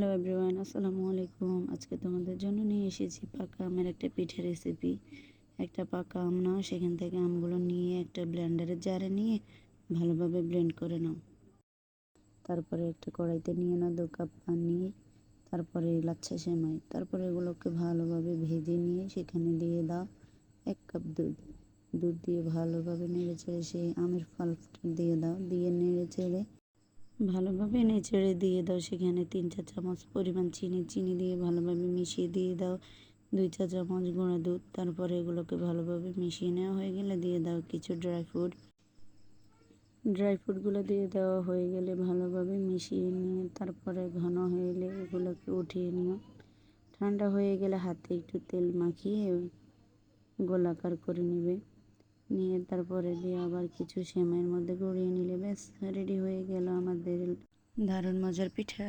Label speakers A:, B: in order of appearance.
A: Hello everyone, আসসালামু আলাইকুম। আজকে তোমাদের জন্য নিয়ে এসেছি পাকা আমের একটা পিঠে রেসিপি। একটা পাকা আম নাও, সেখান থেকে আমগুলো নিয়ে একটা ব্লেন্ডারের জারে নিয়ে ভালোভাবে ব্লেন্ড করে নাও। তারপরে একটা কড়াইতে নিয়ে নাও 2 কাপ পানি, তারপরে লাচ্ছা সেমাই, তারপরে এগুলোকে ভালোভাবে ভেজে নিয়ে সেখানে দিয়ে দাও 1 কাপ দুধ। দুধ দিয়ে ভালোভাবে নেড়ে চেড়ে সেই আমের পাল্পটা দিয়ে দাও, দিয়ে নেড়ে চেড়ে ভালোভাবে নেড়ে দিয়ে দাও সেখানে 3-4 চামচ পরিমাণ চিনি দিয়ে ভালোভাবে মিশিয়ে দিয়ে দাও 2 চা চামচ গুঁড়া দুধ। তারপরে এগুলোকে ভালোভাবে মিশিয়ে নেওয়া হয়ে গেলে দিয়ে দাও কিছু ড্রাই ফ্রুটগুলো দিয়ে দেওয়া হয়ে গেলে ভালোভাবে মিশিয়ে নিয়ে তারপরে ঘন হয়ে এলে এগুলোকে উঠিয়ে নিও। ঠান্ডা হয়ে গেলে হাতে একটু তেল মাখিয়ে গোলাকার করে নেবে, নিয়ে তারপরে দিয়ে আবার কিছু সেমাইয়ের মধ্যে গড়িয়ে নিলে ব্যাস রেডি হয়ে গেল আমাদের দারুণ মজার পিঠা।